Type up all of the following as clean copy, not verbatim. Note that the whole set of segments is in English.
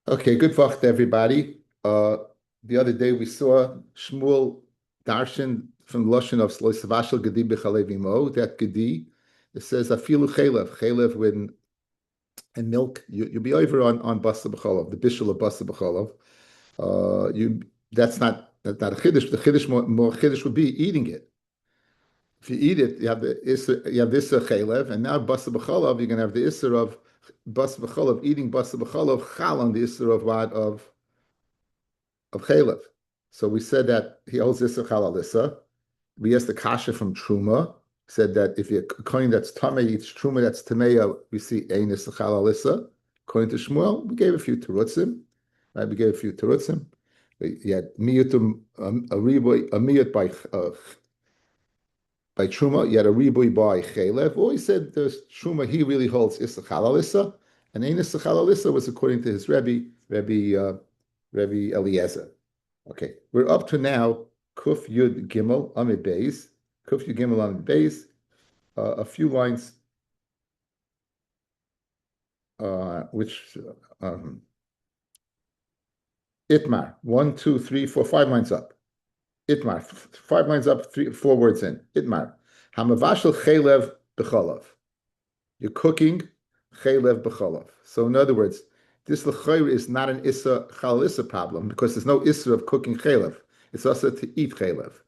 Okay, good vach to everybody. The other day we saw Shmuel Darshan from the Lashon of Loisavashal Gedi B'Chalevimo, that Gedi. It says Afilu Chalev when and milk. You'll be over on Basa B'Chalav, the Bishul of Basa B'Chalav. You that's not a Chiddush. The Chiddush more Chiddush would be eating it. If you eat it, you have this Chalev, and now Basa B'Chalav, you're going to have the Isser of Basa B'Chalav, eating Basa B'Chalav, Chal on the Isser of what? Of Chalev. So we said that he holds Isser Chalalissa. We asked the Kasha from Truma, said that if you're a coin that's Tameh eats Truma that's Tameya, we see Ein Isser Chalalissa. According to Shmuel, we gave a few Terutzim. Right? We gave a few Terutzim. You had Miyutum, a Miyut by Truma, you had a Riboy by Chalev. Well, he said there's Truma, he really holds Isser Chalalissa, and Ein Isser Chalalissa was according to his Rabbi Eliezer. Okay, we're up to now Kuf Yud Gimel Amid Beis. Kuf Yud Gimel Amid Beis. A few lines, which Itmar 1, 2, 3, 4, 5 lines up. Itmar 5 lines up, 4 words in. Itmar Hamavashel Chalev B'Chalav. You're cooking Chalev B'Chalav. So in other words, this l'chayr is not an issa chalalissa problem because there's no issa of cooking chalev. It's also to eat chalev.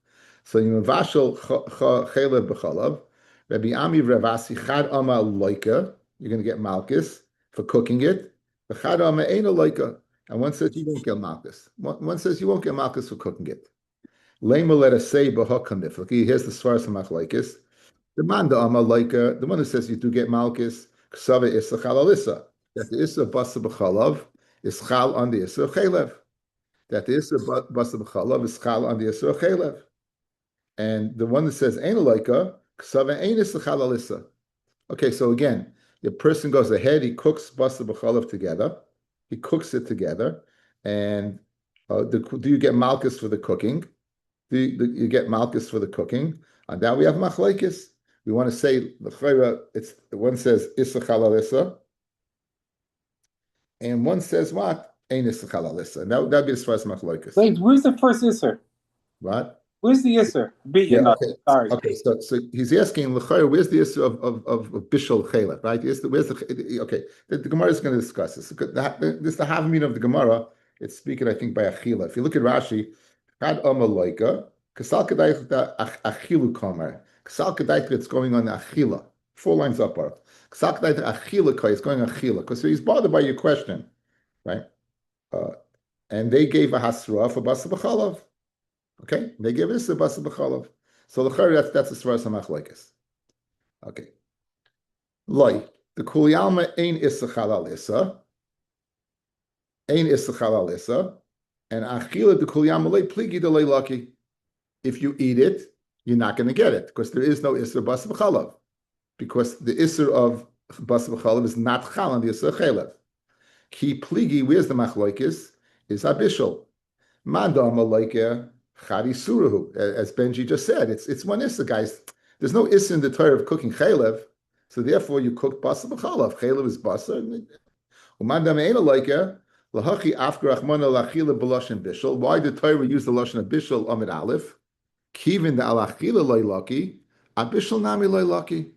So you mavashel chalev b'chalav. Rabbi Ami Ravasi chad ama loika. You're going to get malchus for cooking it. Chad ama ain't a loika. And one says you won't get malchus. One says you won't get malchus for cooking it. Lema let us say b'hakamif. Here's the svaras of machlokes. The man the ama loika. The one who says you do get malchus. Ksava issa chalalissa. That the Issa Basa B'Chalav is Chal on the Issa Chalev. That the Issa Basa B'Chalav is Chal on the Issa Chalev. And the one that says Ein Aloika, Ksava Ein Issa Chal Issa. Okay, so again, the person goes ahead, he cooks Basa B'Chalav together, he cooks it together, and do you get Malchus for the cooking? Do you get Malchus for the cooking? And now we have Machlekes. We want to say, the one says Issa Chal Issa, and one says what? Ein Isser Chalalissa. And that'd be as far as Machlokes. Wait, where's the first Isser? What? Where's the Isser? Yeah, okay. Sorry. Okay, so he's asking, where's the Isser of Bishul Chalev, right? Where's the okay, the Gemara is going to discuss this. This is the Havamina of the Gemara. It's speaking, I think, by Achila. If you look at Rashi, Had Amaloika, Kasal Kedayich Achilu Kamer. Kasal Kedayich, it's going on Achila. 4 lines up. It's going Achila, because he's bothered by your question, right? And they gave a hasra for Basa B'Chalav. Okay, they gave this a Basa B'Chalav. So that's as far as Machlokes. Okay. Loi, the Kuliyalma ain Issa Chalal Issa, and Achila the Kuliyalma lei Pligi de lei Lucky. If you eat it, you're not going to get it because there is no Issa Basa B'Chalav. Because the Isser of Basa B'Chalav is not Chal on the Isser Chalev. Ki Pligi, where's the Machlokes? Is Abishal. Manda Amalaika Chari Surahu. As Benji just said, it's one Isser, guys. There's no Isser in the Torah of cooking Chalev, so therefore you cook Basa B'Chalav. Chalev is Basa. Umanda Me'ena Laika, Lahachi Afgar Achmana Lachila B'Lashon Bishal. Why did Torah use the Lashon of Bishal Amid Aleph? Kivin the Alachila Loi Laki, Abishal Nami Loi Laki.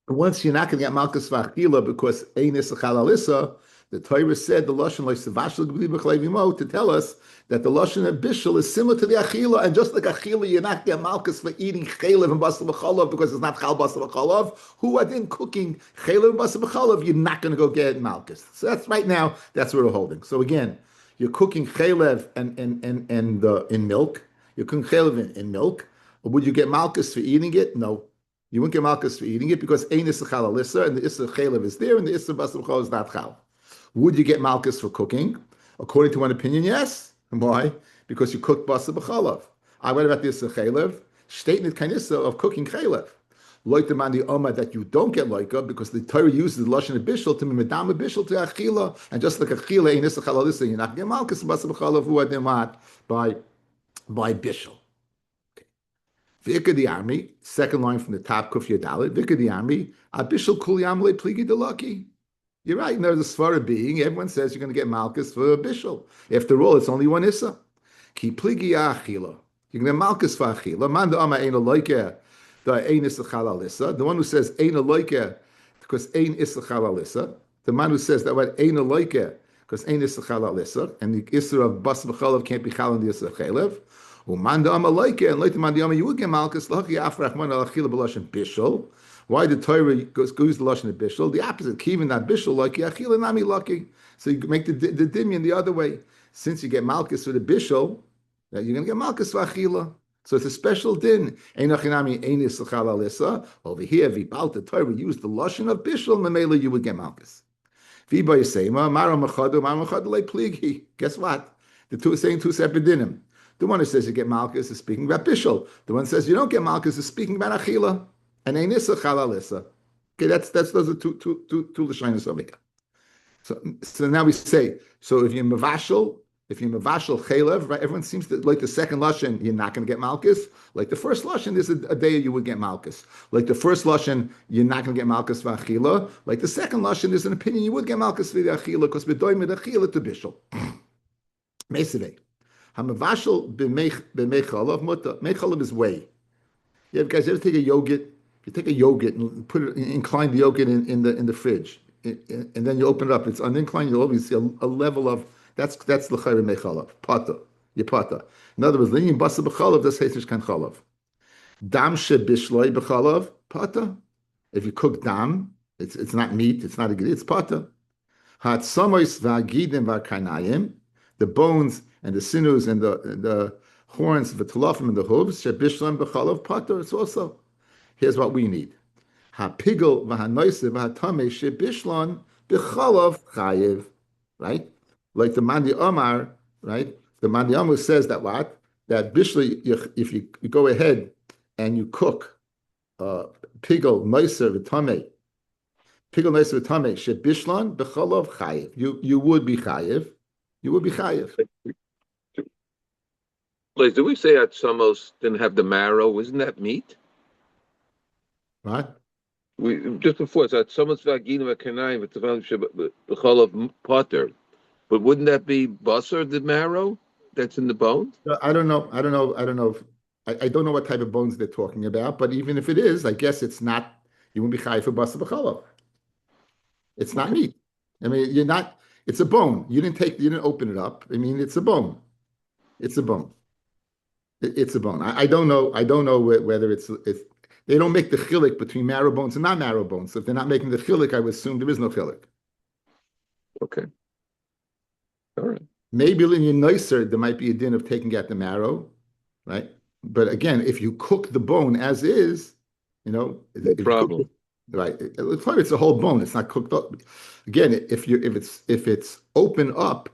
Once you're not going to get Malchus Vachila because Ein Issa Chalalissa, the Torah said the Lashon like Savashal G'li B'Chlevimo to tell us that the Lashon of Bishul is similar to the Achila, and just like Achila, you're not going to get Malchus for eating Chalev and Basa B'Chalav because it's not Chal Basa B'Chalav. Who are then cooking Chalev and Basa B'Chalav, you're not going to go get Malchus. So that's right now, that's what we're holding. So again, you're cooking Chalev and in milk. You're cooking Chalev in milk. Or would you get Malchus for eating it? No. You wouldn't get Malchus for eating it because Ein Issa Chalalissa and the Issa Chalev is there and the Issa Basa B'Chalav is not Chal. Would you get Malchus for cooking? According to one opinion, yes. Why? Because you cooked Basa B'Chalav. I read about the Issa Chalev, statement Kainissa of cooking Chalev. Loit the man the Oma that you don't get Loika because the Torah uses the Lashon of Bishul to Medama Bishul to Achila. And just like Achila, Ein Issa Chalalissa, you're not going to get Malchus and Basa B'Chalav who are them by Bishul. Vika the army, second line from the top, Kuf Yadalit, Vika the army, Abishal Kuliyam Le Pligi Delaki. You're right. And there's a svara being. Everyone says you're going to get malchus for a bishul. After all, it's only one issa. Ki pligi achila. You can get malchus for achila. Man the ama ein loike. The ein issa chalalissa. The one who says ein loike because ein issa chalalissa. The man who says that what ein loike because ein issa chalalissa and the issa of bas b'chalav can't be chal in the issa chalev. Uman the ama loike and later man the ama you would get malchus lachi afrachman al achila b'lashon bishul. Why the Torah goes the lashon of bishul? The opposite, kivin that bishul like achila nami lucky. So you make the dimion the other way. Since you get malchus for the bishul, you're going to get malchus for achila. So it's a special din. Over here, vibal the Torah used the lashon of bishul. Memela you would get malchus. Viba yisema mara machadu like pligi. Guess what? The two saying two separate dinim. The one who says you get malchus is speaking about bishul. The one who says you don't get malchus is speaking about achila. And einissa chalalissa. Okay, that's those are two lashonos over here. So now we say, so if you're mavashal chalev, right? Everyone seems to like the second lashon, you're not going to get malchus. Like the first lashon, there's a day you would get malchus. Like the first lashon, you're not going to get malchus for achila. Like the second lashon, there's an opinion you would get malchus for the achila because bedoy med achila to bishul. Meisivei. Hamavashal b'meichalav muta. Meichalav is whey. You guys ever take a yogurt? You take a yogurt and put it, incline the yogurt in the fridge, and then you open it up. It's uninclined. You'll always see a level of that's l'chayre mechalav pata. You pata. In other words, linyan basa b'chalav das heisish kan chalav. Dam she bishloi b'chalav pata. If you cook dam, it's not meat. It's not a it's pata. Hat samois v'agidim v'karnayim, the bones and the sinews and the horns, the talafim and the hooves. She bishlam b'chalav pata. It's also. Here's what we need. Ha-pigel v'ha-noise v'ha-tameh she-bishlon b'chalav chayiv. Right? Like the Mandi Omar, right? The Mandi Omar says that what? That bishli, if you go ahead and you cook pigel noise v'tameh, pigel noise v'tameh she-bishlon b'chalav chayiv. You would be chayiv. You would be chayiv. Like, do we say that Samos didn't have the marrow? Isn't that meat? What? We just before so someone's vagina kanai with the of potter, but wouldn't that be basar, the marrow that's in the bone? I don't know. I don't know what type of bones they're talking about. But even if it is, I guess it's not. You wouldn't be chayiv for basar b'chalav. It's not meat. I mean, you're not. It's a bone. You didn't open it up. I mean, it's a bone. It's a bone. It's a bone. I don't know. I don't know whether it's. They don't make the chilik between marrow bones and not marrow bones. So if they're not making the chilik, I would assume there is no chilik. Okay. All right. Maybe in your nicer, there might be a din of taking out the marrow, right? But again, if you cook the bone as is, no problem. Right. It's a whole bone. It's not cooked up. Again, if it's open up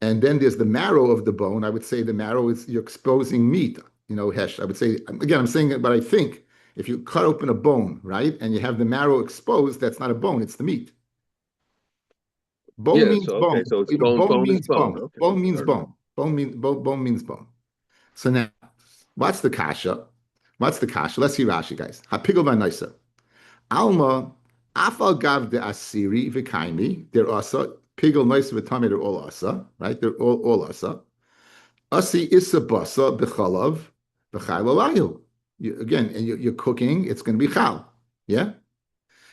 and then there's the marrow of the bone, I would say the marrow is you're exposing meat. Hesh. I would say again, I'm saying it, but I think if you cut open a bone, right, and you have the marrow exposed, that's not a bone, it's the meat. Bone means bone. So it's bone means bone. Okay. Bone means bone. Bone means bone. So now, what's the kasha? Let's see Rashi, guys. Hapigol v'naisa. Alma, afal gav de asiri v'kaimi. They're asa. Pigol naisa v'tami. They're all asa, right? They're all asa. Asi isa basa b'chalav v'chaylalahu. Again, and you're cooking, it's going to be chal. Yeah?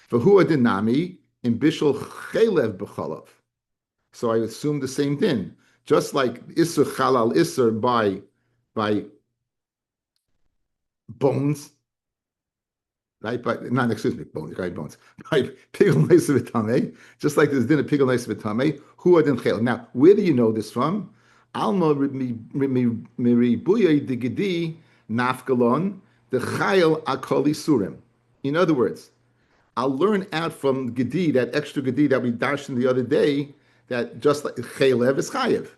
For who are dinami in bishul chalev b'chalav. So I assume the same thing. Just like isur chalal isur by bones, right? But not bones, right? Bones. By pigul neisa v'tamei, just like there's din of pigul neisa v'tamei, who are din chalev. Now, where do you know this from? Alma miribuyay digidi nafgalon. The chayil akoli surim. In other words, I'll learn out from gedi, that extra gedi that we dashed in the other day, that just like chaylev is chayiv.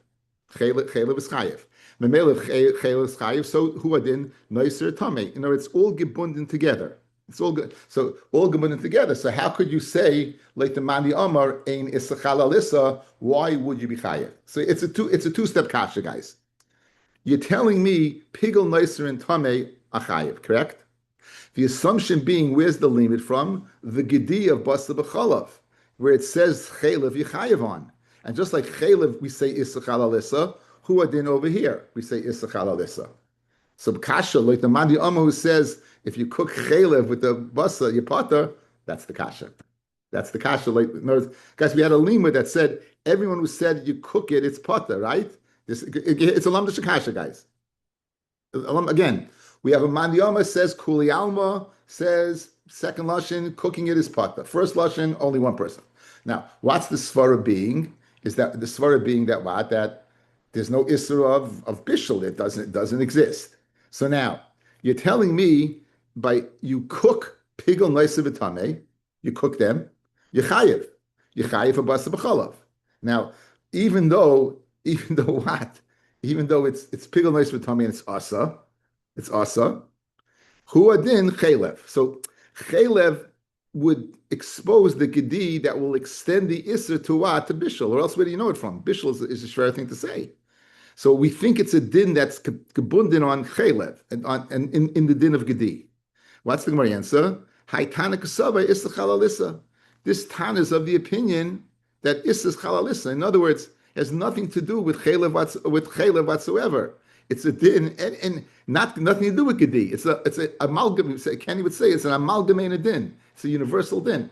Chaylev is chayiv. Memelev chaylev is chayiv. So who adin noiser tamei. You know, it's all gebunden together. It's all good. So all gebunden together. So how could you say like the Mani Amar ein isachal alisa? Why would you be chayiv? So it's a two-step kasha, guys. You're telling me pigel noiser and tamei. Achayev, correct? The assumption being, where's the limit from? The gedi of basa b'chalav. where it says chaylev yichayev on. And just like chaylev, we say isachal alissa, who adin over here? We say isachal alissa. So kasha, like the Mandi Amma who says, if you cook chaylev with the basa, your potter, that's the kasha. That's the kasha. Like, in other words, guys, we had a lima that said, everyone who said you cook it, it's potter, right? It's a lamda shakasha, guys. Again, we have a Mandi Amma says, Kuli Alma says, second lashon, cooking it is potter. First lashon, only one person. Now, what's the svara being? Is that the svara being that what? That there's no isra of bishul. It doesn't exist. So now you're telling me by you cook pigel noisevitame, you cook them, you chayiv a basa b'chalav. Now, even though what? Even though it's pigel noisevitame and it's asa. Who adin chaylev. So chaylev would expose the gedi that will extend the isra to what? To bishul. Or else where do you know it from? Bishul is a shver thing to say. So we think it's a din that's gebundin on chaylev and in the din of gedi. What's the Gemara answer? Haitana kasava isra chalalissa. This tan is of the opinion that isra is chalalissa. In other words, has nothing to do with chaylev whatsoever. It's a din and nothing to do with gedi. It's a amalgam. Kenny would say it's an amalgamated din. It's a universal din.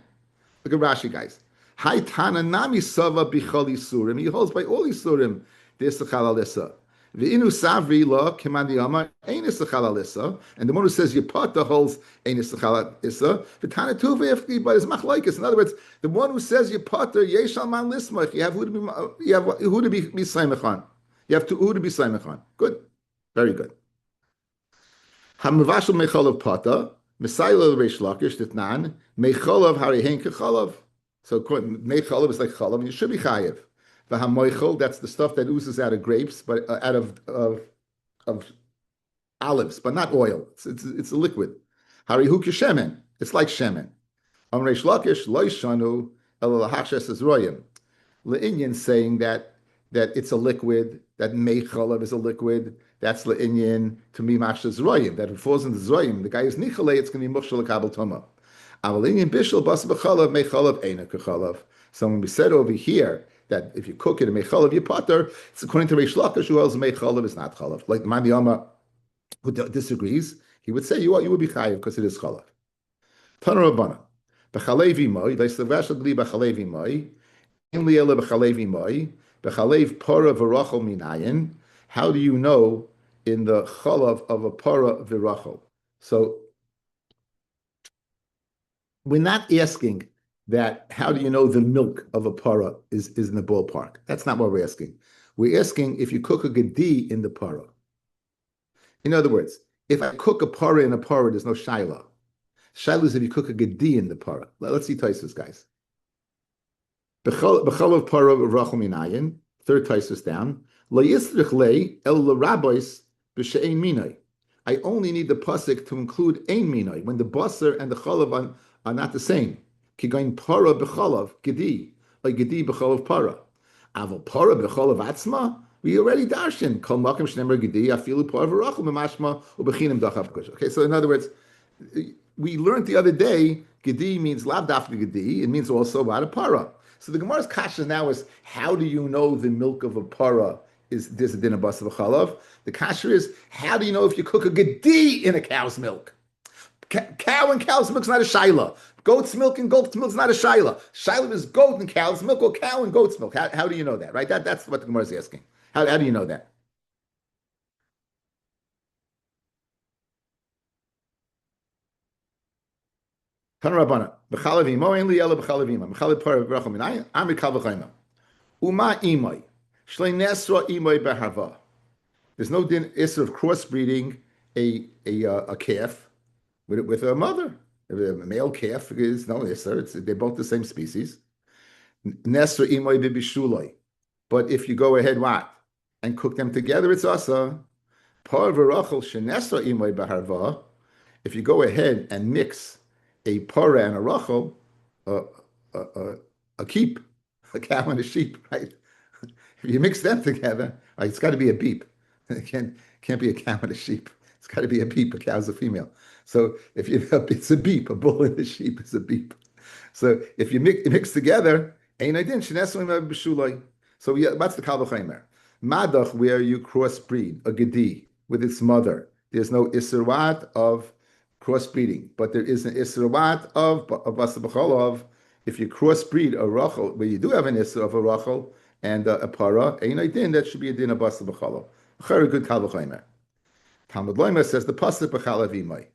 Look at Rashi, guys. Haitana nami sava bichol isurim. He holds by all isurim. This the chalalissa. Ve'inu savri lo kimandi yama ein is the chalalissa. And the one who says yipata holds ein is the chalalissa. V'tana tu ve'efki, but it's machlokes. In other words, the one who says yipata yeshal man lismach. You have who to be saimechan. You have who to be saimechan. Good, very good. Hamavashal mecholav pata mesayla reish lakish ditnan mecholav harihen kecholav. So mecholav is like cholav, and you should be chayiv. V'hamoichol, that's the stuff that oozes out of grapes, but out of olives, but not oil. It's a liquid. Harihu kishemen, it's like shemen. Amreish lakish loishanu elahachshes ezroyim. Le'inyan saying that it's a liquid, that meicholav is a liquid. That's le'inyan to me machshes zroyim. That if it falls into zroyim, the guy is nichale, it's going to be mushal kabel toma. Avalinian bishul bas b'cholav meicholav eina kecholav. So when we said over here that if you cook it in meicholav you potter, it's according to Reish Lakish who else meicholav is not cholav. Like Mandi Yama who disagrees, he would say you would be chayiv because it is cholav. Tana Rabbana b'chalevi moi le'sevashal gli b'chalevi moi in liela b'chalevi moi b'chalev para v'rachol minayin. How do you know in the cholav of a para v'rachol? So we're not asking that how do you know the milk of a para is in the ballpark? That's not what we're asking. We're asking if you cook a gedi in the para. In other words, if I cook a para in a para, there's no shaila. Shaila is if you cook a gedi in the para. Let's see Taisus, guys. B'chalav para rachel minayin. Third Taisus down. Lo yisrich le el l'rabbis b'she'ein minay. I only need the pasuk to include ein minay when the basar and the chalav are not the same. Kigain para b'chalav gedi, like gedi b'chalav para. Aval para b'chalav atzma. We already darshan kol makom shnemer gedi afilu para v'rachel b'mashma u'bechinim dachav kush. Okay, so in other words, we learned the other day gedi means lav dafka gedi. It means also about a para. So the Gemara's kasha now is how do you know the milk of a para is this a din of basa v'chalav? The kasha is how do you know if you cook a gedi in a cow's milk? Cow and cow's milk is not a shaila. Goat's milk and goat's milk is not a shaila. Shaila is goat and cow's milk or cow and goat's milk. How do you know that, right? That's what the Gemara is asking. How do you know that? Tanarabana. B'chalavimo ein li ela b'chalavimo. B'chalav para v'rachel minayin. Amri kal v'chayma. Uma imay. Shlei nesra imay b'harva. There's no din issue of crossbreeding a calf with a mother. A male calf is no issue. They're both the same species. Nesra imay b'bishulay. But if you go ahead, what? And cook them together, it's asa. Par v'rachel shenesra imay b'harva. If you go ahead and mix a para and a rachel, a keep, a cow and a sheep, right? If you mix them together, right, it's got to be a beep. It can't be a cow and a sheep. It's got to be a beep. A cow's a female. So if you it's a beep, a bull and a sheep is a beep. So if you mix together, ein idin shenesu b'shulai. So yeah, that's the kal v'chaymer. Madach, where you crossbreed a gedi with its mother, there's no isservat of crossbreeding, but there is an isservat of basa b'cholov. If you crossbreed a rachel, where you do have an isser of a rachel and a para, ein idin, that should be a din of basa b'cholov. Very good kal v'chaymer. Talmud Loima says the pasuk b'chalav imay.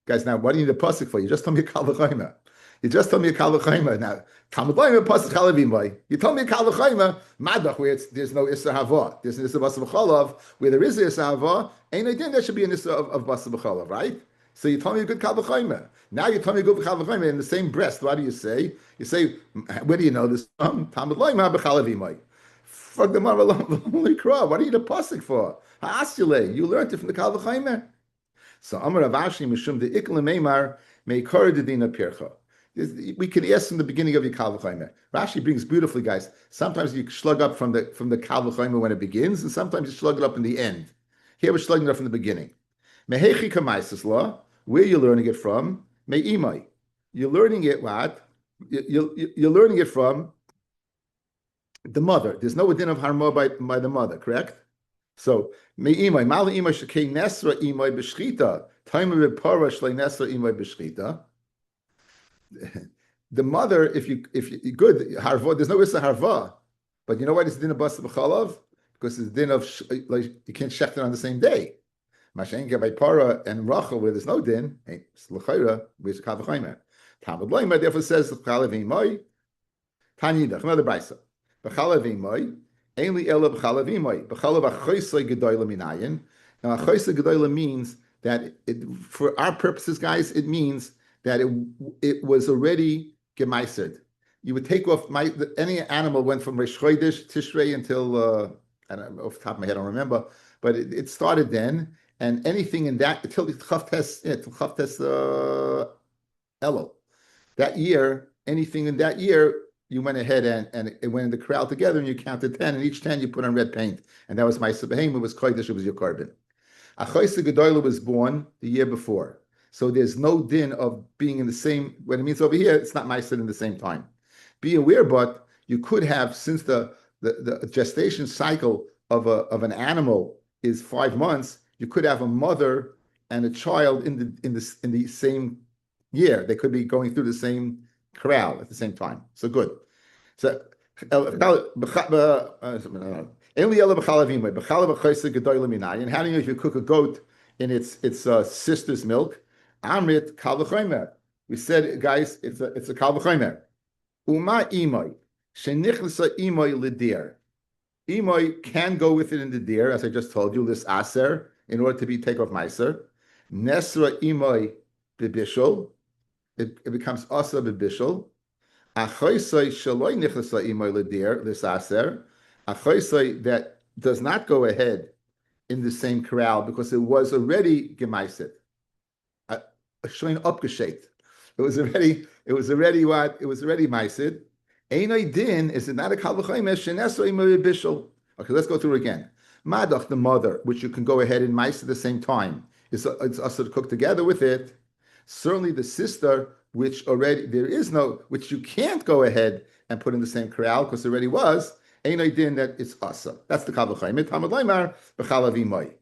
Guys, now what do you need a pasuk for? You just told me a kal v'chaymer. You just told me a kal v'chaymer. Now Talmud Loima pasuk chalav imay. You told me a kal v'chaymer madach where there's no issa hava. There's an issa basa b'chalav where there is an issa hava. Ain't idea there should be an issa of basa b'chalav, right? So you told me a good kal v'chaymer. Now you told me a good kal v'chaymer in the same breast. What do you say? You say, where do you know this from? Talmud Loima b'chalav imay. Fuck the mother, holy crap! What are you the pasuk for? Ha'asyule, you learned it from the Kal V'chaymer. So Amar Avashi Mishum the Ikle Meimar Meikor Dedina Pircha. We can ask from the beginning of your Kal V'chaymer. Rashi brings beautifully, guys. Sometimes you slug up from the Kal V'chaymer when it begins, and sometimes you slug it up in the end. Here we're slugging it up from the beginning. Mehechi Kamaisis law. Where are you learning it from? Me'imai. You're learning it what? You're learning it from the mother. There's no din of harma by the mother, correct? So me'imai mali imai shekei nesra imai b'shchita time of para shlei nesra imai b'shchita. The mother, if you good harva, there's no issa harva, but you know why it's din of basa b'chalav? Because it's din of like you can't shecht it on the same day. Mashenke by para and rachel where there's no din, it's l'chayra with kal v'chaymer. Talmud Loima therefore says chalav imai tanidach another brisa. B'chalav imay, ainly ela b'chalav imay. B'chalav achoisei gedoyla minayin. Now achoisei gedoyla means that for our purposes, guys, it means that it was already gemeisered. You would take off any animal went from Rosh Chodesh Tishrei until I don't know, off the top of my head, I don't remember, but it started then, and anything in that until Chavtes Elul. That year, anything in that year. You went ahead and it went in the corral together, and you counted 10, and each 10 you put on red paint, and that was my Sabahem. It was Kodesh, it was your carbon. Achoisa Gedoyla was born the year before, so there's no din of being in the same. What it means over here, it's not Ma'aser in the same time. Be aware, but you could have, since the gestation cycle of an animal is 5 months, you could have a mother and a child in the same year. They could be going through the same corral at the same time. So good. So and how do you know if you cook a goat in its sister's milk? Amrit kal v'chaymer. We said, guys, it's a kal v'chaymer. Uma imoy shenichlasa imoy ledir. Imoy can go with it in the deer, as I just told you, this aser in order to be take off meiser. Nesra imoy bibishol. It becomes asa b'bishul. Achoisai shaloi nichlasa imoy ledir this aser. Achoisai that does not go ahead in the same corral because it was already gemaiset. Showing upgeshaped. It was already what? It was already maisid. Einay din is it not a kal v'chaymer sheneso imoy b'bishul. Okay, let's go through again. Madach, the mother, which you can go ahead and mice at the same time, it's also to cook together with it. Certainly the sister, which already there is no, which you can't go ahead and put in the same corral because there already was, ain't idea that it's asa. That's the kal v'chaymer. Talmud Loimar b'chalav imay.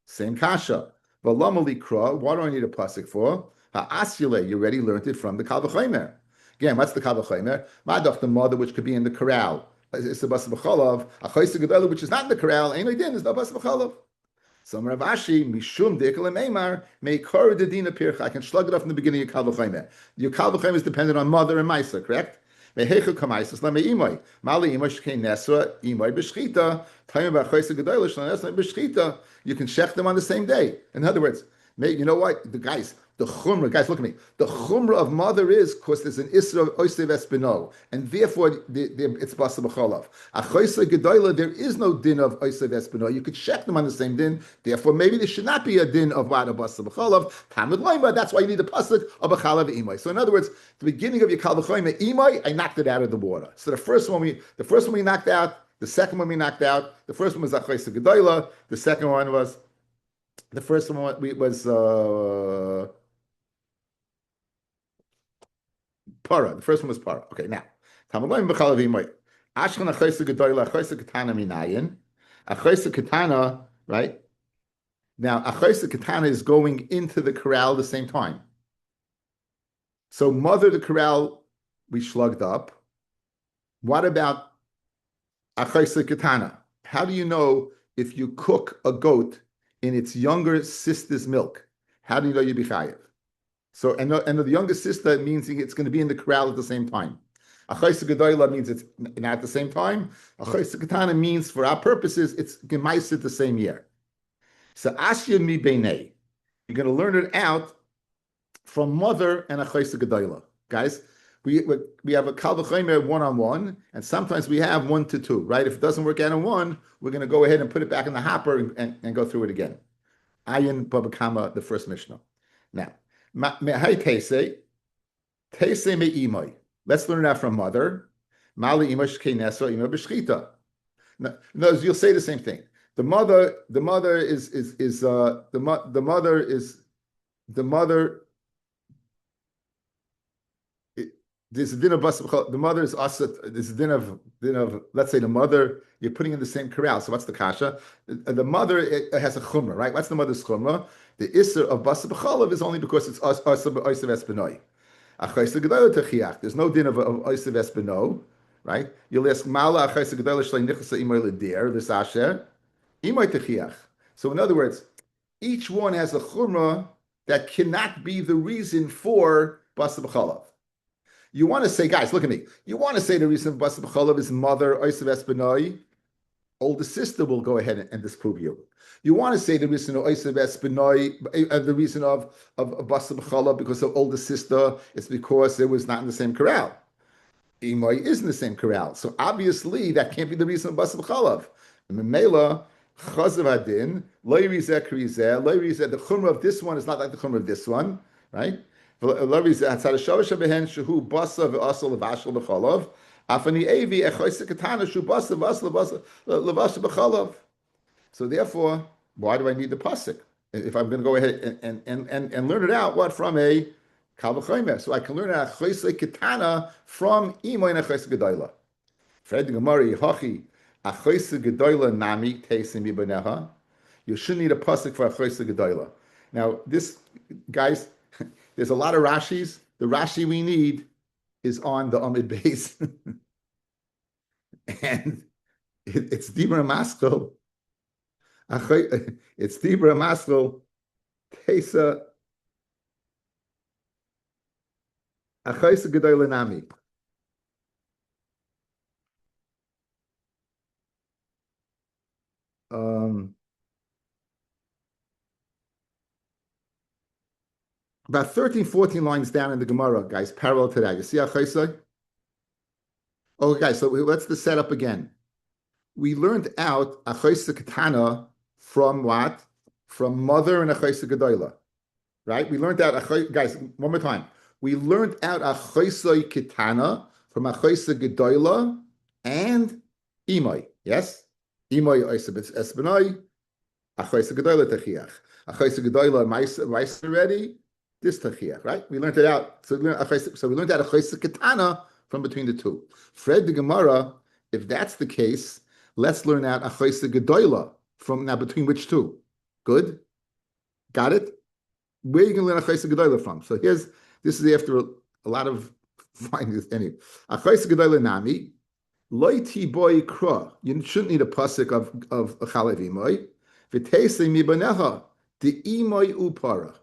Same kasha. V'lamali kra. What do I need a pasuk for? Ha'asyule. You already learned it from the kal v'chaymer. Again, what's the kal v'chaymer? Madach, the mother, which could be in the corral. It's the basa b'chalav. Achoisa gedolu, which is not in the corral. Ain't idea. There's no basa b'chalav. So Rav Ashi mishum dekel meimar meikor dedina pircha. I can slug it off in the beginning of kal v'chaymer. Your kal v'chaymer is dependent on mother and ma'aser, correct? Mehechu kamaisas la meimoy. Mali imoy shkein nesra imoy b'shchita. Taim b'achoisa gedolish la nesra b'shchita. You can check them on the same day. In other words, you know what, the chumrah, guys, look at me. The chumrah of mother is because there's an isra of oisev espino, and therefore it's basa b'cholav. Achoisa gedoyla, there is no din of oisev espino. You could check them on the same din. Therefore, maybe there should not be a din of what a basa b'cholav. Talmud Loima. That's why you need a pasuk of a chalav imay. So in other words, the beginning of your kal v'chaymer imay, I knocked it out of the water. So the first one we knocked out. The second one we knocked out. The first one was achoisa gedoyla. The second one was. The first one was. para. The first one was para. Okay, now. Tamalayim b'chalav imoy. Ashkan achoysa gedoyla, achoysa katana minayin. Achoysa katana, right? Now, achoysa katana is going into the corral at the same time. So mother the corral, we slugged up. What about achoysa katana? How do you know if you cook a goat in its younger sister's milk? How do you know you be chayiv? So, and the younger sister means it's going to be in the corral at the same time. Achoysa gedoyla means it's not at the same time. Achoysa katana means, for our purposes, it's gemaisid the same year. So ashya mi beinei, you're going to learn it out from mother and achoysa gedoyla. Guys, we have a kal v'chomer 1-on-1, and sometimes we have 1-2, right? If it doesn't work out in one, we're going to go ahead and put it back in the hopper and go through it again. Ayin Baba Kama, the first Mishnah. Now, mehai teisei me imoy. Let's learn that from mother. Mali imoy shkei nesra imoy b'shchita. No, you'll say the same thing. The mother is there's a din of the mother is also there's a din of let's say the mother you're putting in the same corral. So what's the kasha? The mother it has a chumrah, right? What's the mother's chumrah? The isser of basa b'chalav is only because it's oisav esbenoi. Achaysa gedolah techiach. There's no din of oisav esbenoi, right? You'll ask mala achaysa gedolah shlei nichasa imoy ledir l'sasher imoy techiach. So in other words, each one has a chumrah that cannot be the reason for basa b'chalav. You want to say, guys, look at me. You want to say the reason for basa b'chalav is mother oisav esbenoi. Older sister will go ahead and disprove you. You want to say the reason of oisav esbenoi, the reason of basa b'chalav because of older sister, it's because it was not in the same corral. Imoy is in the same corral, so obviously that can't be the reason of basa b'chalav. Memela chazav adin lo yrizeh krizeh lo yrizeh. The chumrah of this one is not like the chumrah of this one, right? Lo yrizeh hatzad shavash behen shehu basa ve'asal levashal b'chalav. Afani evi echoyse katana shu basa v'asal levashal b'chalav. So therefore, why do I need the pasuk? If I'm going to go ahead and learn it out, what from a kal v'chomer? So I can learn out choyse katana from imoy and choyse gedoyla. Fred Gemari hachi achoyse gedoyla nami teisim ibaneha. You shouldn't need a pasuk for achoyse gedoyla. Now, this guys, there's a lot of Rashis. The Rashi we need is on the Amid base, and it's Dibra Maskell. It's Dibra Maskell. Tesa Achoyse gedoyla nami. About 13, 14 lines down in the Gemara, guys, parallel to that. You see Achoyse? Oh, guys, so let's the setup again. We learned out Achoyse katana from what? From mother and Achoyse gedoyla, right? We learned out, guys, one more time. We learned out Achoyse katana from Achoyse gedoyla and imoy, yes? Imoy oisabitz esbenoi, Achoyse gedoyla techiach. Achoyse gedoyla mais already, this techiach, right? We learned it out. So we learned out Achoyse katana from between the two. Fred the Gemara, if that's the case, let's learn out Achoyse gedoyla from now between which two? Good? Got it? Where are you going to learn Achoyse gedoyla from? So this is after a lot of finding this. Anyway, Achoyse gedoyla nami, loiti boy kra. You shouldn't need a pasuk of chalev imoy. V'teisei mibaneha, the imoy upara.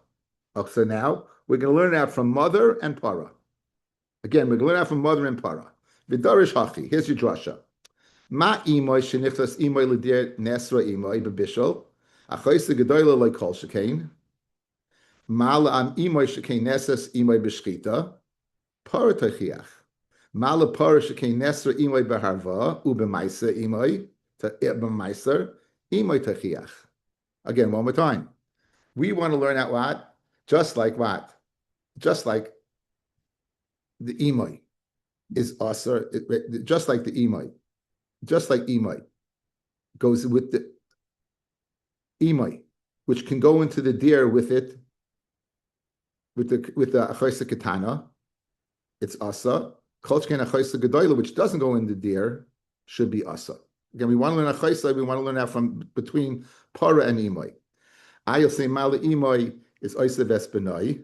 Okay, so now we're going to learn out from mother and para. Again, we're going to learn out from mother and para. V'darish hachi. Here's your drasha. Ma imoy shenichlas imoy l'dir nesra imoy b'bishol. Achoyse gedoyla loy kol shekain. Ma la'am imoy shekain nesas imoy b'shchita. Para techiach. Ma la'para shekain nesra imoy b'harva u'b'maisa imoy b'maiser imoy techiach. Again, one more time. We want to learn out what? Just like what? Just like the imoy is aser. Just like the imoy. Just like imoy goes with the imoy, which can go into the deer with it, with the achoyse katana. it's asa. Kolchken achaisa gedola, which doesn't go in the deer, should be asa. Again, we want to learn achaisa. We want to learn that from between para and imoy. I'll say mala imoy is oisa vesbenoi.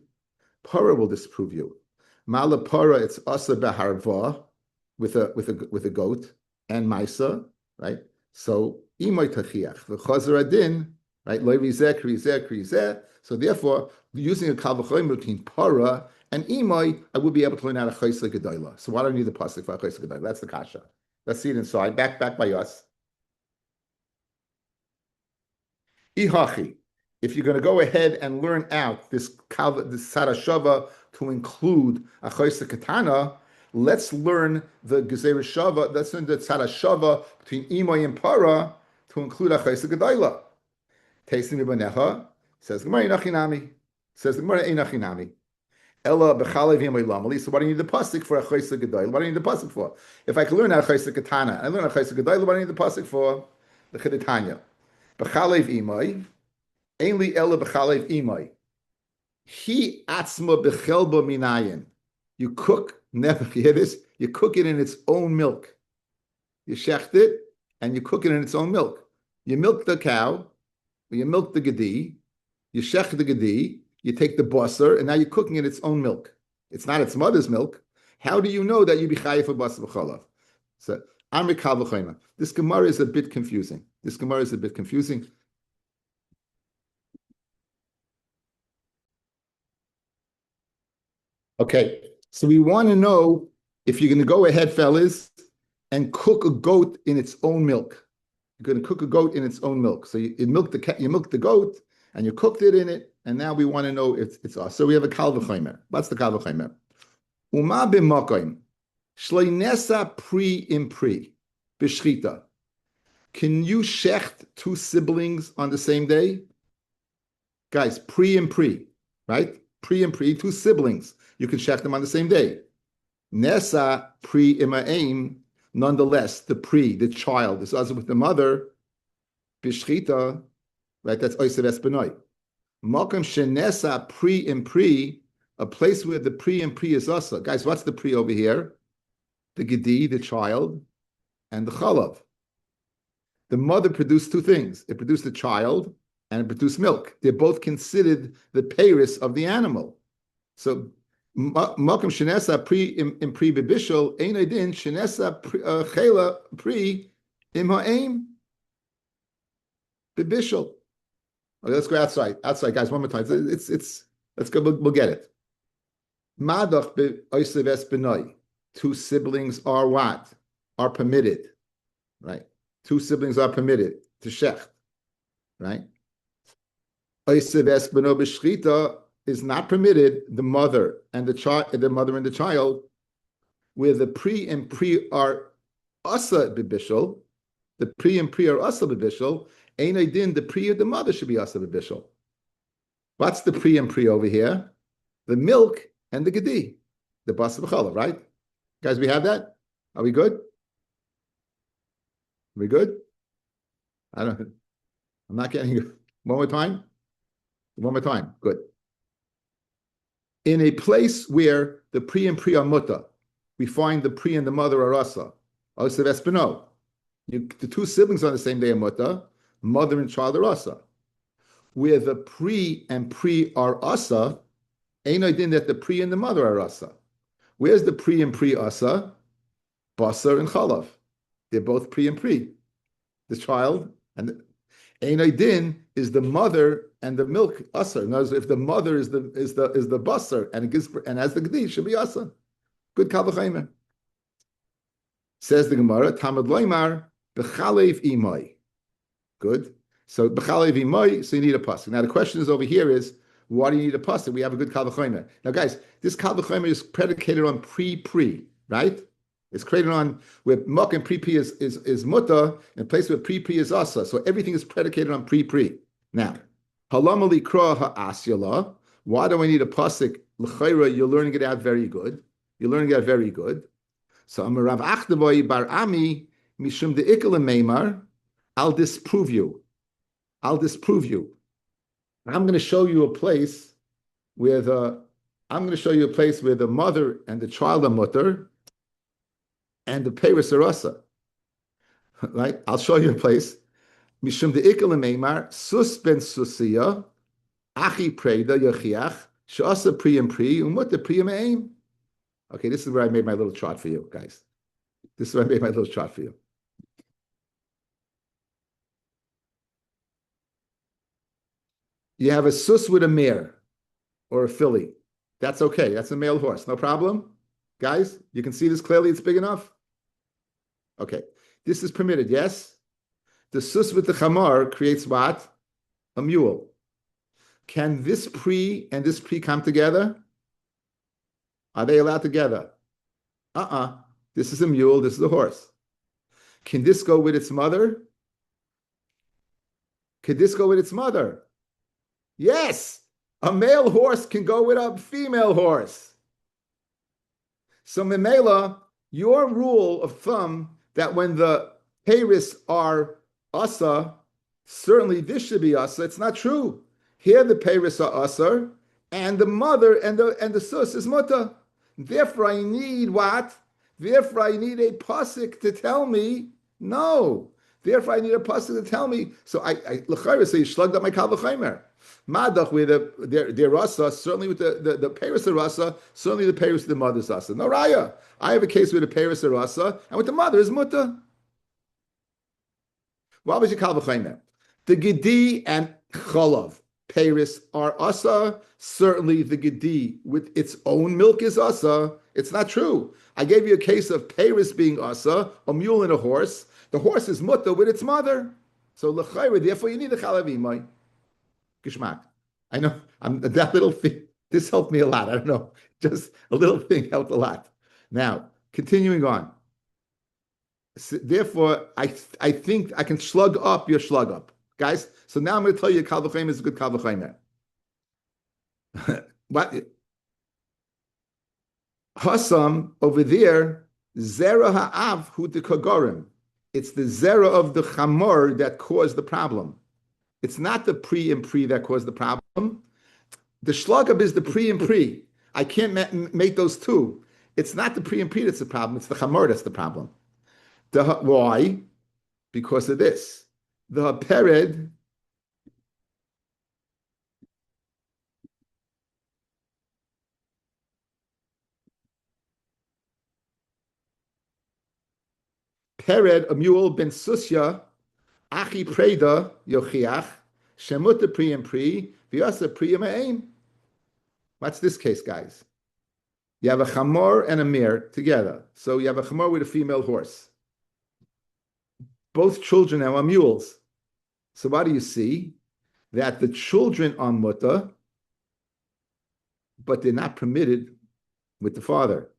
Para will disprove you. Mala para, it's asa beharva with a goat and maisa, right? So imoy tachiach the chazer adin, right? Lo rizeh krizeh krizeh. So therefore, using a kal v'cholim between para and imoy, I would be able to learn out a chaysa gedola. So why do I need the pasuk for a chaysa gedola? That's the kasha. Let's see it inside. Back by us. Ihachi. If you're going to go ahead and learn out this sarashava to include a chaysa katana, let's learn the gezer shava. Let's learn the sarashava between imoy and para to include a chaysa gedola. Tasting Ibanecha says Gemara Einachinami. Says the Gemara Einachinami. Ella b'chalev yemay lamali. So what do you need the pasuk for a chaysa gedola? What do you need the pasuk for? If I can learn a chaysa katana, I learn a chaysa gedola. What do you need the pasuk for? The chiditanya. B'chalev imay. Ainli ella b'chalev imay. He atzma b'chelba minayin. You cook, never hear this, you cook it in its own milk. You shecht it, and you cook it in its own milk. You milk the cow, you milk the gedi, you shecht the gedi, you take the basar, and now you're cooking in its own milk. It's not its mother's milk. How do you know that you be chayiv for basar b'chalav? So, Amri kal v'choyma. This Gemara is a bit confusing. Okay, so we want to know if you're going to go ahead, fellas, and cook a goat in its own milk. You're going to cook a goat in its own milk. So you milk the goat, and you cooked it in it, and now we want to know if it's us. So we have a kal v'chomer. What's the kal v'chomer? Uma b'makoim shloi nesa pri impri b'shchita. Can you shecht two siblings on the same day? Guys, pre and pre, right? Pre and pre, two siblings. You can shecht them on the same day. Nesa pri ima'aim, nonetheless, the child is also with the mother. B'shchita, right? That's oisev esbenoi. Malcolm shenesa pre and pre, a place where the pre and pre is also. Guys, what's the pre over here? The gedi, the child, and the chalav. The mother produced two things. It produced a child and it produced milk. They're both considered the peiris of the animal. So, malkum shenesa pri im pri bibishol ein idin shenesa chela pri im ha'aim bibishol. Okay, let's go outside. Outside, guys. One more time. It's. Let's go. We'll get it. Madach be'oisev es benoi. Two siblings are what? Are permitted, right? Two siblings are permitted to shecht, right? Oisev es beno b'shchita is not permitted. The mother and the child, where the pre and pre are asa b'bishol, the pre and pre are asa b'bishol. Ein idin, the pre of the mother should be asa b'bishol. What's the pre and pre over here? The milk and the gedi, the basa b'chala, right? Guys, we have that? Are we good? Are we good? I'm not getting you. One more time. Good. In a place where the pre and pre are mutta, we find the pre and the mother are asa. Osev espino. The two siblings on the same day are mutta, mother and child are asa. Where the pre and pre are asa, ain't idin that the pre and the mother are asa. Where's the pre and pre asa? Basar and chalav. They're both pre and pre. The child and ein idin is the mother and the milk asa. In other words, if the mother is the basar and it gives and has the gedi, should be asa. Good kal v'chaymer. Says the Gemara, Tamad loymar b'chalev imay. Good. So b'chalev imay. So you need a pasuk. Now the question is over here is, why do you need a pasuk? We have a good kal v'chaymer. Now guys, this kal v'chaymer is predicated on pre, right? It's created on where mok and pre is mutta, and place where pre is asa. So everything is predicated on pre. Now, halamali kra ha'asyala. Why do I need a pasuk? L'chayra, you're learning it out very good. So I'm a Rav Achdavoy bar Ami mishum de'ikal meimar. I'll disprove you. I'm going to show you a place where the I'm going to show you a place where the mother and the child are mutter, and the peiros are asa. Right? I'll show you a place. Mishum de ikal meimar sus ben susiya achi preda yochiach shasa pri and pri umut pri aim. Okay, this is where I made my little chart for you, guys. This is where I made my little chart for you. You have a sus with a mare or a filly. That's okay. That's a male horse. No problem. Guys, you can see this clearly. It's big enough. Okay. This is permitted, yes? The sus with the chamar creates what? A mule. Can this pre and this pre come together? Are they allowed together? This is a mule. This is a horse. Can this go with its mother? Could this go with its mother? Yes. A male horse can go with a female horse. So, Memela, your rule of thumb that when the peiros are asa, certainly this should be asa. It's not true. Here the peiros are asa, and the mother and the sus is muta. Therefore, I need what? Therefore, I need a pasuk to tell me no. Therefore, I need a pasuk to tell me. So I l'chayra say you shlugged up my kal v'chaymer. Madach with their rasa, certainly with the peiros of rasa, certainly the peiros of the mother's rasa. No raya. I have a case with the peiros of rasa, and with the mother is muta. What was your kal v'chaymer? The gedi and cholav peiros are asa. Certainly the gedi with its own milk is asa. It's not true. I gave you a case of peiros being asa, a mule and a horse. The horse is muta with its mother. So l'chayra, therefore you need a chalavimai. Gishmak. I know that little thing. This helped me a lot. I don't know. Just a little thing helped a lot. Now, continuing on. So therefore, I think I can slug up your slug up. Guys, so now I'm going to tell you Kal V'Chaim is a good Kal V'Chaim. What? Hassam over there, Zera Ha'av Hu de Kagorim. It's the Zera of the Chamor that caused the problem. It's not the pre and pre that caused the problem. The shlugab is the pre and pre. I can't make those two. It's not the pre and pre that's the problem. It's the chamor that's the problem. Why? Because of this. The pered a mule ben susya achi preda yochiach shemut pri and pri v'yasa pri ma'aim. What's this case, guys? You have a chamor and a mare together. So you have a chamor with a female horse. Both children now are mules. So what do you see? That the children are muta, but they're not permitted with the father.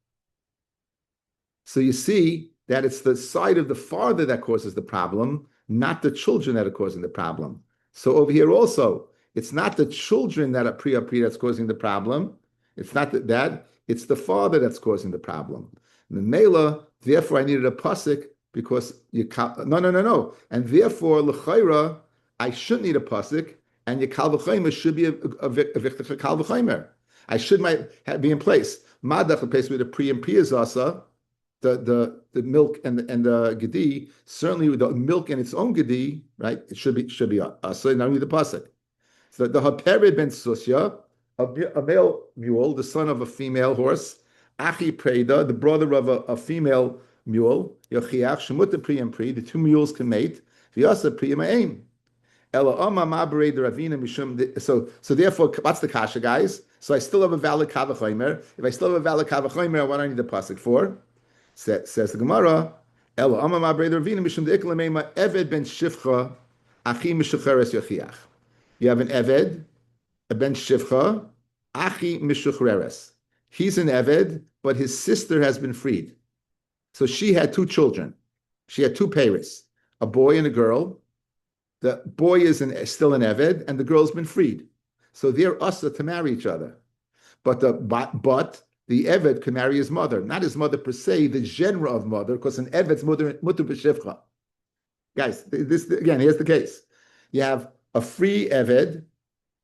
So you see that it's the side of the father that causes the problem, not the children that are causing the problem. So over here also, it's not the children that are pre that's causing the problem. It's not that, it's the father that's causing the problem. The Mela, therefore I needed a pasuk because you no. And therefore, l'chayra, I shouldn't need a pasuk, and your kal v'chaymer should be a victor kal v'chaymer. I should be in place. Madach, a place with the pre and pre is asa, the milk and the gedi, certainly with the milk and its own gedi, right? It should be asa, and not only the pasuk. So the hapered ben susya, a male mule, the son of a female horse, achi preda, the brother of a female mule, yochiach shemut pri and pri, the two mules can mate, v'yasa pri ma'aim. So therefore, what's the kasha, guys? So I still have a valid kavachaymer. If I still have a valid kavachaymer, what do I need the pasuk for? Says the Gemara, Elo Amma Ma'brei Ravina Mishum De'ikla Meima Eved ben Shivcha Achi Mishucheres Yochiach. You have an Eved, a ben Shivcha, Achi Mishucheres. He's an Eved, but his sister has been freed. So she had two children. She had two peiros, a boy and a girl. The boy is still an Eved, and the girl's been freed. So they're asa to marry each other. But the Eved can marry his mother, not his mother per se, the genre of mother, because an Eved's mutter b'shivcha. Guys, this again, here's the case. You have a free Evedis,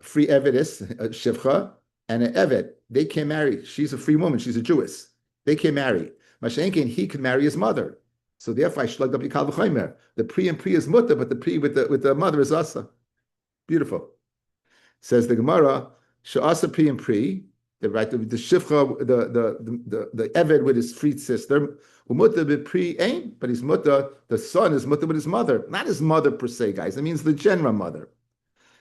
shivcha, and an Evet, they can't marry. She's a free woman. She's a Jewess. They can't marry. Mashenkin, he can marry his mother. So therefore, I shlugged up Yikal V'chomer. The Pri and Pri is Mutta, but the Pri with the mother is Asa. Beautiful. Says the Gemara, She'asa Pri and Pri, the Shifcha, the Eved with his freed sister, Umutta B'Pri ain't, but his Mutta, the son is Mutta with his mother. Not his mother per se, guys. It means the general mother.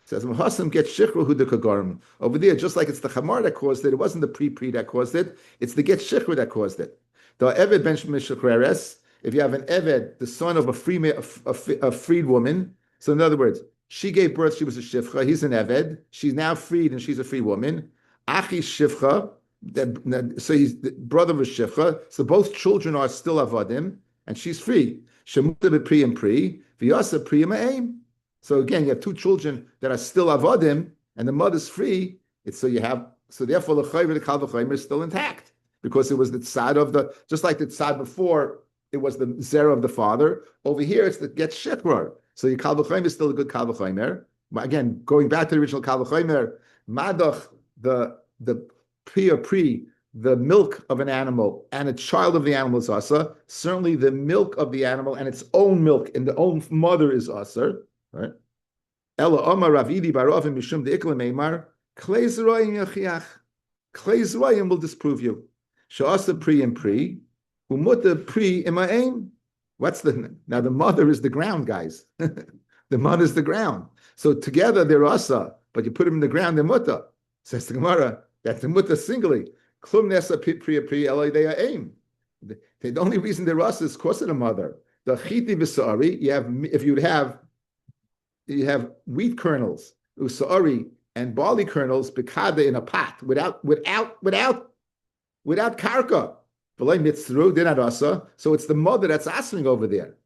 Says Mahasam get Shichru Hu Kagarm. Over there, just like it's the Chamar that caused it, it wasn't the Pri that caused it, it's the get Shichru that caused it. The Eved ben Shemishachreres, if you have an Eved, the son of a freed woman, so in other words, she gave birth, she was a Shifcha, he's an Eved, she's now freed and she's a free woman. Achi Shifcha, so he's the brother of a Shifcha, so both children are still Avadim, and she's free. Shemuta B'Pri and Pri, V'yasa Pri Ma'aim. So again, you have two children that are still Avadim, and the mother's free. So therefore the Chayv the Kal V'Chayim is still intact, because it was the tzad of the, just like the tzad before, it was the zera of the father. Over here, it's the get shechrar. So your Kal V'Chayim is still a good Kal V'Chayim. Again, going back to the original Kal V'Chayim, Madach, the pri, the milk of an animal, and a child of the animal is asa. Certainly the milk of the animal and its own milk and the own mother is asa. Right? Ella Omar Ravidi Barovim Mishum de Ikla Meimar, Klei Zerayim Yachiach. Klei Zerayim will disprove you. Sha'asa Pri and Pri, Umutta Pri Ima'aim. Now the mother is the ground, guys. The mother is the ground. So together they're asa, but you put them in the ground, they're mutta. Says the Gemara, that's the mutta singly. Klum Nesa Pri Pri Eloi they are aim. The only reason they're asa is because of the mother. The Chiti V'Sa'ari, you have wheat kernels, usari, and barley kernels, bekada in a pot, without karka. They're not asa, so it's the mother that's asking over there.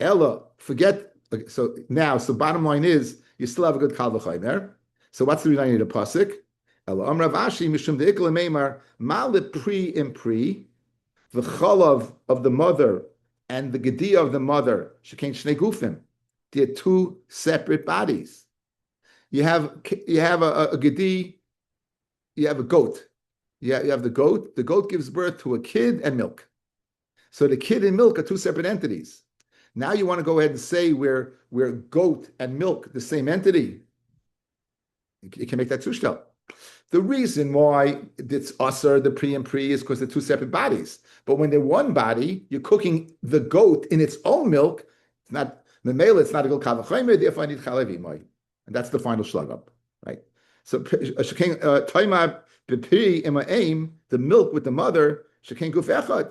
Ella, forget. So bottom line is, you still have a good Kal V'Chaymer. So what's the reason I need a pasuk? Ella Amrav Ashi Mishum Deikla Meimar Malip Pri Impri, the chalav of the mother and the gedia of the mother. Shekain Shnei Gufim. They're two separate bodies. You have a gedi, you have a goat. You have the goat. The goat gives birth to a kid and milk. So the kid and milk are two separate entities. Now you want to go ahead and say we're goat and milk the same entity. You can make that tushtel. The reason why it's usher, the pri and pri, is because they're two separate bodies. But when they're one body, you're cooking the goat in its own milk. It's not. It's not a good Kal V'Chaymer, therefore I need Chalev Imai. And that's the final slug up, right? So, Taima B'Pri Ima'aim, the milk with the mother, Shekain Guf Echad.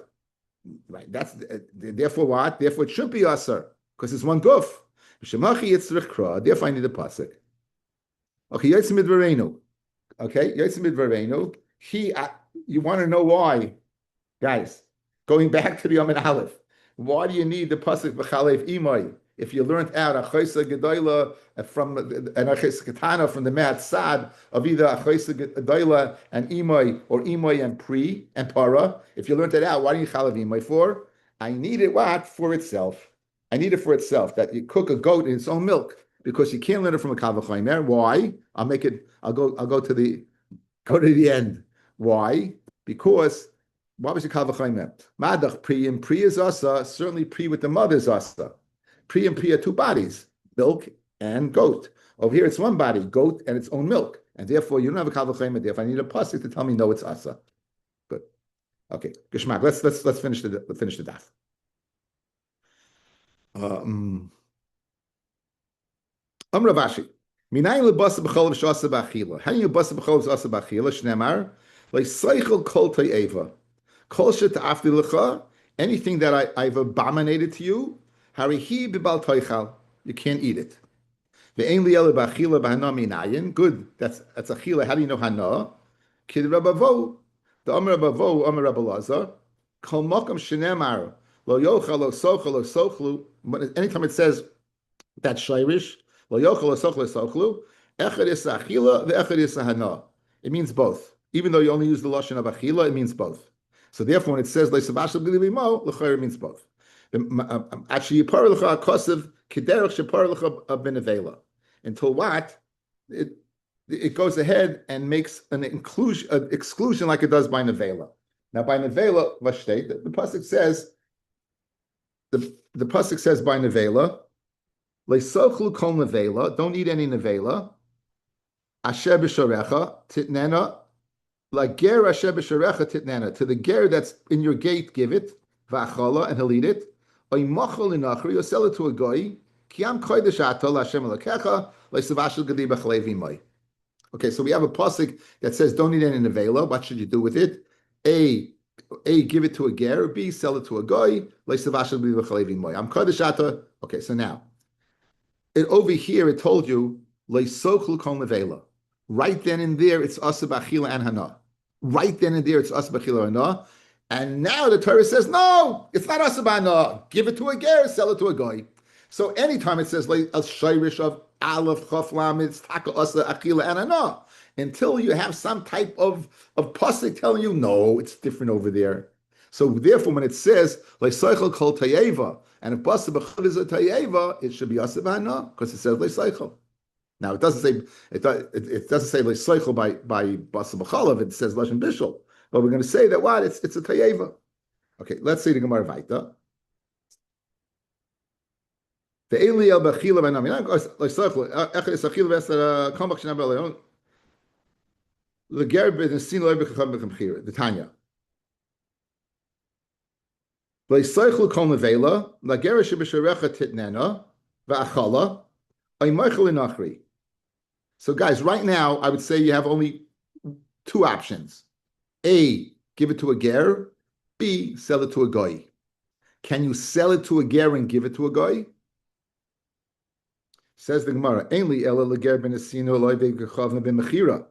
Right, that's, therefore what? Therefore it shouldn't be Asar, because it's one Guf. Shemachi Yitzrich Kra, therefore I need a Pasuk. Okay, Yotzim Midvarenu. Okay, Yotzim Midvarenu. You want to know why? Guys, going back to the Yom and Aleph, why do you need the Pasuk B'Chalev Imai? If you learned out Achoisa Gedoyla from an Achoisa Katana from the Me'at Sad of either Achoisa Gedoyla and Imai or Imai and Pri and Para, if you learned it out, why do you Chalav Imai for? I need it what? For itself. I need it for itself, that you cook a goat in its own milk, because you can't learn it from a Kal V'Chaymer. Why? I'll go to the end. Why? Because what was the Kal V'Chaymer? Madach Pri and Pri is asa, certainly Pri with the mother is asa. Pri and Pri are two bodies, milk and goat. Over here, it's one body, goat and its own milk. And therefore, you don't have a Kal V'Chaymer. Therefore, I need a pasuk to tell me, no, it's asa. Good. Okay, Geshmak, let's finish the daf. Ravashi. Minayin lebasa b'cholav shasa b'achila. How do you basa b'cholav shasa b'achila? Shnemar le'seichel kol te'eva. Kol she'ta'afli lecha. Anything that I've abominated to you, harihi b'bal toichal. You can't eat it. Ve'ein li'ele b'achila b'hana minayin. Good. That's achila. How do you know hana? Kid Rabavo. The Amar Rabavo, Amar Rabbi Lazar. Kol makam shnemar lo yochal lo sochel lo sochlu. Anytime it says that shayrish. It means both. Even though you only use the lashon of achila, it means both. So therefore, when it says it means both. Until what? it goes ahead and makes an exclusion like it does by nevela. Now by nevela, the pasuk says the pasuk says by nevela, leisochlu kol nevela, don't eat any nevela. Asher b'sharecha titnena, lager asher b'sharecha titnena, to the ger that's in your gate give it v'achala, and he'll eat it. Oy machol inachri, or sell it to a goy. Kiam kodesh atol Hashem elokecha leisavashel gadi b'chalevi mai. Okay, so we have a pasuk that says don't eat any nevela. What should you do with it? A, give it to a ger. B, sell it to a goy. Leisavashel gadi b'chalevi mai. I'm kodesh atol. Okay, so now over here it told you leisochlu kol nevela. Right then and there, it's asa b'achila and hana. Right then and there, it's asa b'achila and hana. And now the Torah says, no, it's not asa b'hana. Give it to a ger, sell it to a goy. So anytime it says like a shayrish of aleph chaf lam, it's taka asa achila and hana. Until you have some type of pasuk telling you, no, it's different over there. So therefore, when it says leisochel kol tayeva, and if asa b'chol is a tayeva, it should be asa b'hana because it says leisochel. Now it doesn't say leisochel by basa b'chalav. It says lashon bishul. But we're going to say that what it's a tayeva. Okay, let's say the Gemara Vaita. The Eli el b'chila b'nam leisochel echad esachil v'esar komak shenam b'aleon leger b'nesin loy b'chacham b'chemchira. The Tanya. Leisochel kol nevela lager sheb'sharecha titnena v'achala ay meichel inachri. So guys, right now, I would say you have only two options. A, give it to a ger. B, sell it to a goy. Can you sell it to a ger and give it to a goy? Says the Gemara, Ainli ela leger ben esino loy ve'gechavna ben mechira.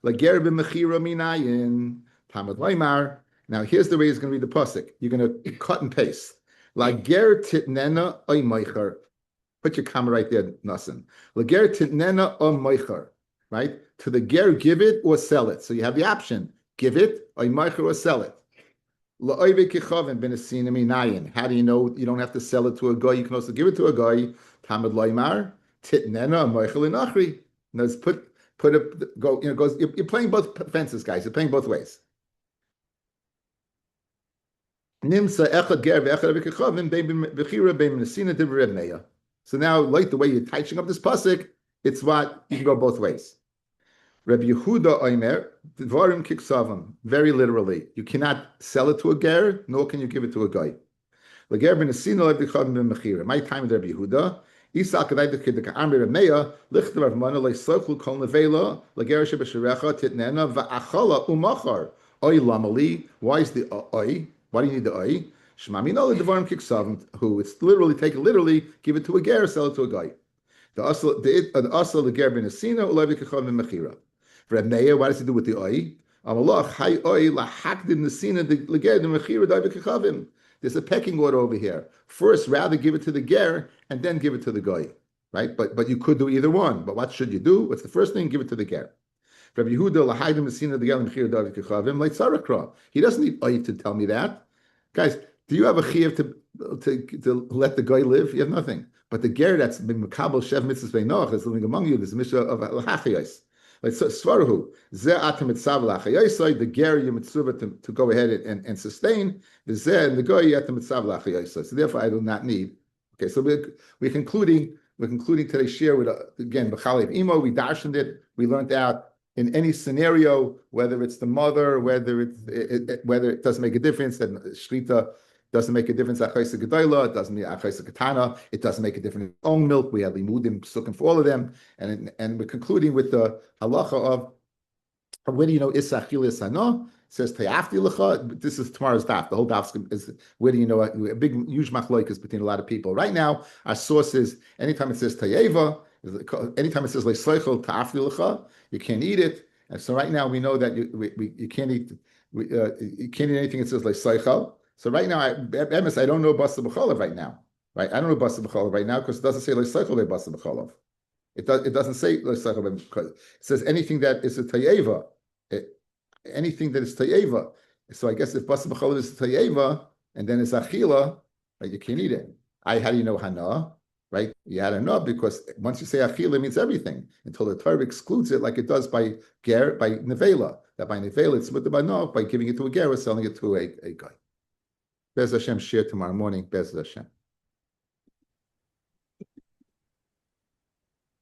Leger ben mechira minayin. Tamad laymar. Now, here's the way it's going to read the pasuk. You're going to cut and paste. Lager titnena ay meicher. Put your comma right there, Nasan. Leger titnena or meicher, right? To the ger, give it or sell it. So you have the option: give it, or meicher, or sell it. La'oive kichavim ben esinami nayin. How do you know you don't have to sell it to a guy? You can also give it to a guy. Tamad loymar titnena or meicher inachri. Now put it go. You know, goes. You're playing both fences, guys. You're playing both ways. Nimsa echad ger ve'echad kichavim ben bechira ben nesina divrei meya. So now, like the way you're touching up this pasuk, it's what you can go both ways. Rabbi Yehuda Omer, Dvarim Kiksavam, very literally, you cannot sell it to a ger, nor can you give it to a guy. Leger ben esino le'bichavim ben mechira. My time with Rabbi Yehuda, Isa kadai dekidek amri Rameya, lichter of mana leisochlu kol nevela, leger shebesherecha titnena va'achala umachar. Oy lamali. Why is the oy? Why do you need the oy? Shmamino le'dvarim kiksavam. Who it's literally take it literally, give it to a ger, sell it to a guy. The asla leger ben esino le'bichavim ben mechira. Rameya, what does he do with the oy? There's a pecking order over here. First, rather give it to the ger and then give it to the goy, right? But you could do either one. But what should you do? What's the first thing? Give it to the ger. Rabbi Yehuda, he doesn't need oy to tell me that. Guys, do you have a chiyuv to let the goy live? You have nothing. But the ger that's been makabel shev mitzvahs beinoch is living among you. There's a mission of lachachiyos. Like svarhu, the ger you mitzvah to go ahead and sustain the zeh and the goy you have to mitzvah. So therefore, I do not need. Okay, so we're concluding today's share with again b'chalev imo. We darshened it. We learned out in any scenario, whether it's the mother, whether it doesn't make a difference that shrita doesn't make a difference. Achaysa gedayla, it doesn't mean achaysa katana. It doesn't make a difference. Own milk. We have limudim sukim for all of them, and we're concluding with the halacha of where do you know isachil isano? It says tayafti lecha. This is tomorrow's daf. The whole daf is where do you know a big huge machloikas between a lot of people. Right now, our source is anytime it says tayeva, anytime it says leisleichel tayafti lecha, you can't eat it. And so right now we know that you can't eat you can't eat anything that says leisleichel. So right now, I don't know basa b'cholav right now, right? I don't know basa b'cholav right now because it doesn't say leisleichel be basa b'cholav. It doesn't say leisleichel because it says anything that is a tayeva, anything that is tayeva. So I guess if basa b'cholav is tayeva and then it's achila, right, you can't eat it. How do you know hana? right? You had to know because once you say achila, it means everything until the Torah excludes it, like it does by nevela. That by nevela it's with the banov by giving it to a ger or selling it to a guy. Bez Hashem share tomorrow morning. Bez Hashem.